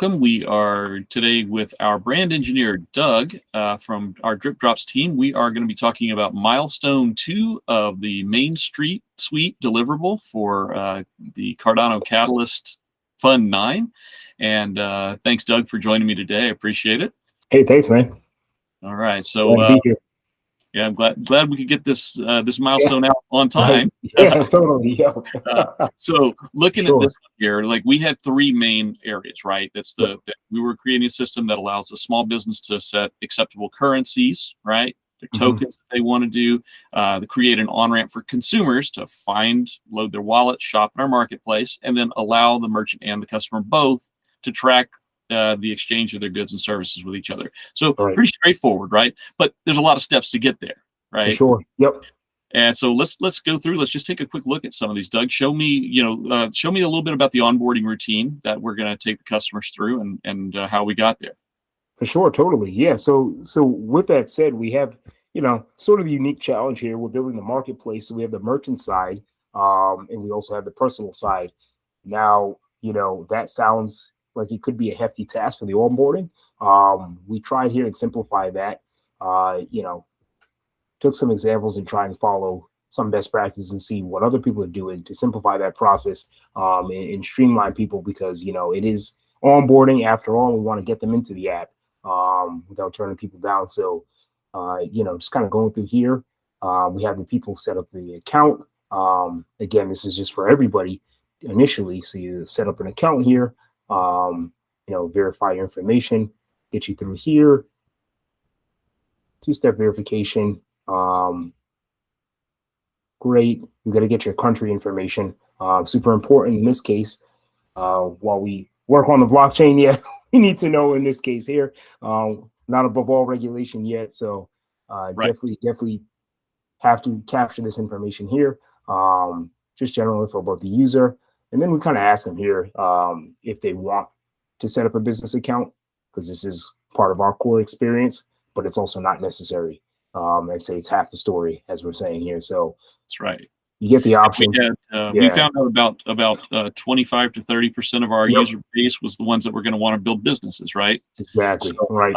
welcome. We are today with our brand engineer, Doug, from our Drip Drops team. We are going to be talking about Milestone 2 of the Mainstreet suite deliverable for the Cardano Catalyst Fund 9. And thanks, Doug, for joining me today. I appreciate it. Hey, thanks, man. All right. So, yeah, I'm glad we could get this this milestone out on time. Yeah, totally. Yeah. So looking at this here, like we had three main areas, right? That's that we were creating a system that allows a small business to set acceptable currencies, right? Their tokens that they want to do, to create an on-ramp for consumers to find, load their wallet, shop in our marketplace, and then allow the merchant and the customer both to track the exchange of their goods and services with each other. So pretty straightforward, right? But there's a lot of steps to get there, right? For sure. Yep. And so let's go through. Let's just take a quick look at some of these. Doug, show me a little bit about the onboarding routine that we're going to take the customers through and how we got there. For sure, totally. Yeah. So with that said, we have sort of a unique challenge here. We're building the marketplace, so we have the merchant side, and we also have the personal side. Now, that sounds like it could be a hefty task for the onboarding. We tried here and simplify that. Took some examples and try and follow some best practices and see what other people are doing to simplify that process and streamline people, because it is onboarding after all. We want to get them into the app without turning people down. So just kind of going through here. We have the people set up the account. Again, this is just for everybody initially. So you set up an account here. Verify your information, get you through here. Two-step verification. Great. We got to get your country information. Super important in this case. While we work on the blockchain, yeah, we need to know in this case here. Not above all regulation yet, so definitely have to capture this information here. Just general info about the user. And then we kind of ask them here if they want to set up a business account, because this is part of our core experience, but it's also not necessary. I'd say it's half the story, as we're saying here. So that's right. You get the option. We found out about 25 to 30% of our user base was the ones that were going to want to build businesses, right? Exactly. So, right.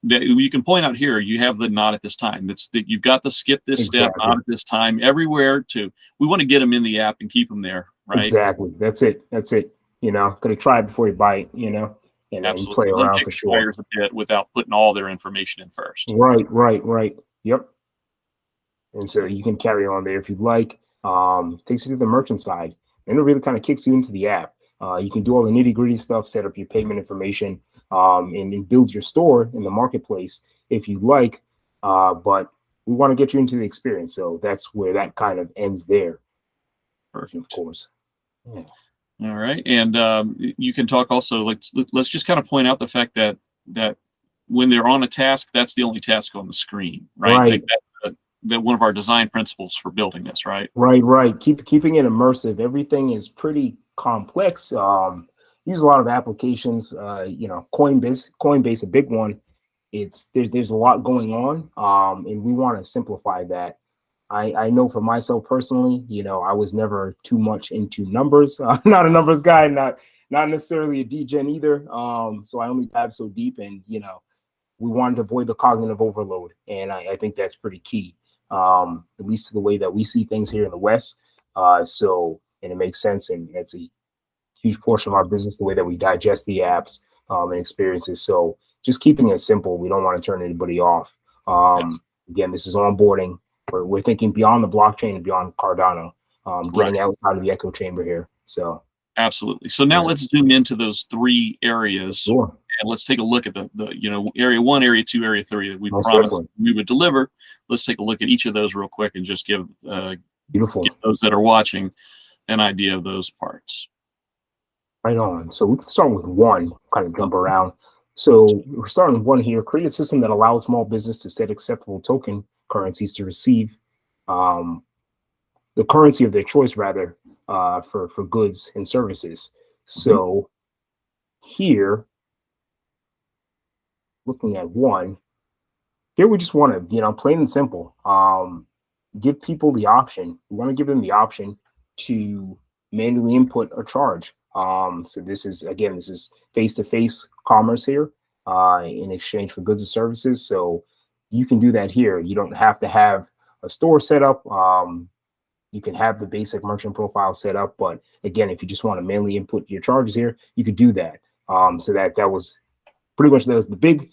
You can point out here, you have the not at this time. It's that you've got the skip this step, not at this time, everywhere we want to get them in the app and keep them there, right? Exactly. That's it. Gotta try it before you buy it, and play around for sure. A bit without putting all their information in first. Right. Yep. And so you can carry on there if you'd like. Takes you to the merchant side, and it really kind of kicks you into the app. You can do all the nitty-gritty stuff, set up your payment information, and build your store in the marketplace if you like. But we want to get you into the experience, so that's where that kind of ends there. Perfect. Of course. Yeah. All right, and you can talk also. Let's just kind of point out the fact that when they're on a task, that's the only task on the screen, right? Like that one of our design principles for building this, right? Right. Keeping it immersive. Everything is pretty complex. Use a lot of applications. Coinbase, a big one. There's a lot going on, and we want to simplify that. I know for myself personally, I was never too much into numbers. Not a numbers guy, not necessarily a degen either. So I only dive so deep, and we wanted to avoid the cognitive overload, and I think that's pretty key. At least to the way that we see things here in the West. And it makes sense, and it's a huge portion of our business, the way that we digest the apps and experiences. So just keeping it simple. We don't want to turn anybody off. Again, this is onboarding. We're thinking beyond the blockchain and beyond Cardano, getting outside of the echo chamber here. So absolutely. So now let's zoom into those three areas. Sure. And let's take a look at the area 1, area 2, area 3 that we promised we would deliver. Let's take a look at each of those real quick and just give those that are watching an idea of those parts. Right on. So we can start with 1, kind of jump around. So we're starting with 1 here. Create a system that allows small business to set acceptable token currencies to receive the currency of their choice, rather, for goods and services. So here, looking at 1, here we just want to, plain and simple, give people the option. We want to give them the option to manually input a charge So this is, again, this is face-to-face commerce here in exchange for goods and services. So you can do that here. You don't have to have a store set up. You can have the basic merchant profile set up, but again, if you just want to manually input your charges here, you could do that. So that was pretty much, that was the big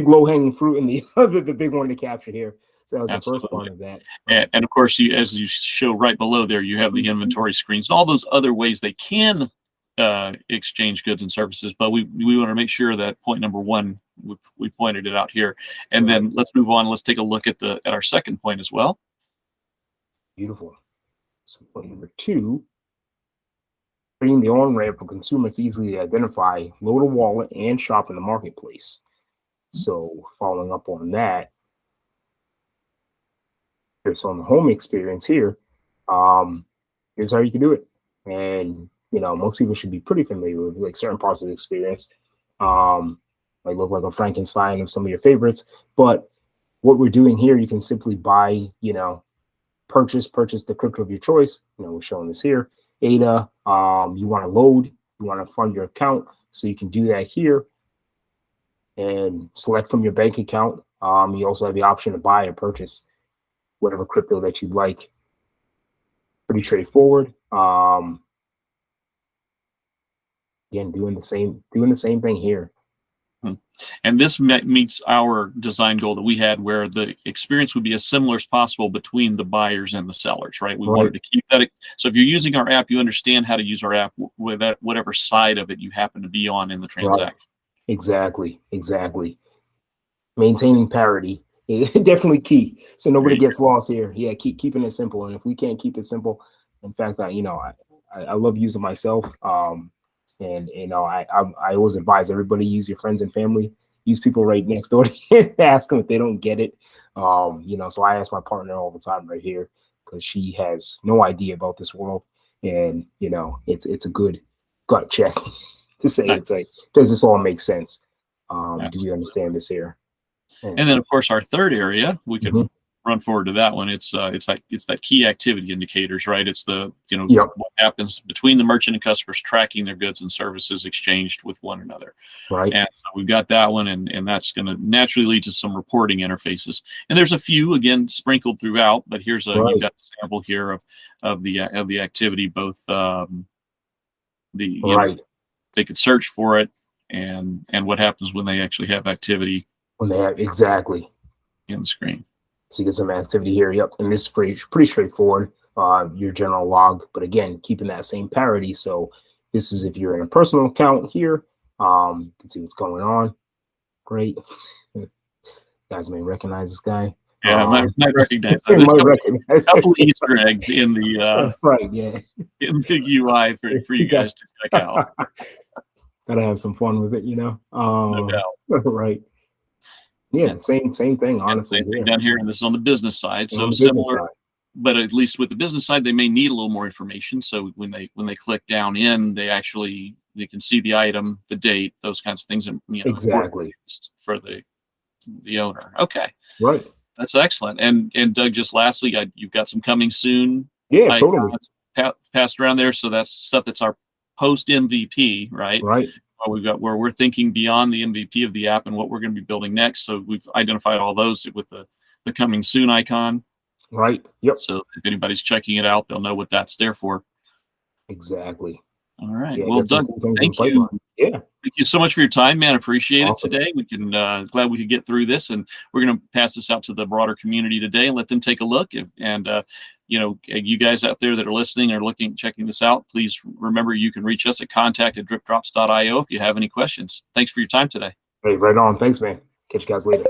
low hanging fruit and the big one to capture here. So that was Absolutely. the first part of that. And of course, as you show right below there, you have the inventory screens and all those other ways they can exchange goods and services. But we want to make sure that point number one, we pointed it out here. And then let's move on. Let's take a look at our second point as well. Beautiful. So point number two, creating the on-ramp for consumers to easily identify, load a wallet, and shop in the marketplace. So following up on that, here's on the home experience here. Here's how you can do it. And, you know, most people should be pretty familiar with like certain parts of the experience. Like look like a Frankenstein of some of your favorites. But what we're doing here, you can simply buy, you know, purchase the crypto of your choice. You know, we're showing this here. ADA, you want to load, you want to fund your account. So you can do that here and select from your bank account. You also have the option to buy or purchase whatever crypto that you'd like. Pretty straightforward. Again, doing the same thing here. And this meets our design goal that we had, where the experience would be as similar as possible between the buyers and the sellers, right? We wanted to keep that. So if you're using our app, you understand how to use our app with that, whatever side of it you happen to be on in the transaction. Exactly. Maintaining parity is definitely key, so nobody gets lost here. Yeah, keeping it simple. And if we can't keep it simple, in fact, I love using myself. And you know, I always advise everybody, use your friends and family, use people right next door to you, ask them if they don't get it. You know, so I ask my partner all the time right here because she has no idea about this world, and you know, it's a good gut check to say, it's like, does this all make sense? Do we understand this here? And then of course our third area, we could run forward to that one. It's that key activity indicators, right? It's the, you know, what happens between the merchant and customers tracking their goods and services exchanged with one another. Right. And so we've got that one, and that's going to naturally lead to some reporting interfaces. And there's a few again sprinkled throughout, but here's you've got a sample here of the activity, both you know, they could search for it and what happens when they actually have activity. When they have exactly in the screen. So you get some activity here. Yep. And this is pretty straightforward. Your general log, but again, keeping that same parity. So this is if you're in a personal account here, you can see what's going on. Great. You guys may recognize this guy. Yeah, I might recognize that. There's a couple Easter eggs in the in the UI for you guys to check out. Gotta have some fun with it, you know. No doubt. Right. Yeah, same thing, honestly. Same thing down here, and this is on the business side. So similar, but at least with the business side, they may need a little more information. So when they click down in, they can see the item, the date, those kinds of things, and you know, exactly for the owner. Okay, right. That's excellent. And Doug, just lastly, you've got some coming soon. Yeah, totally. Passed around there, so that's stuff that's our post MVP, right? Right. We've got where we're thinking beyond the MVP of the app and what we're going to be building next. So we've identified all those with the coming soon icon. Right. Yep. So if anybody's checking it out, they'll know what that's there for. Exactly. All right. Yeah, well, Doug, thank you. Yeah. Thank you so much for your time, man. Appreciate it today. We can glad we could get through this, and we're going to pass this out to the broader community today and let them take a look. And you know, you guys out there that are listening or checking this out, please remember you can reach us at contact@dripdrops.io if you have any questions. Thanks for your time today. Hey, right on. Thanks, man. Catch you guys later.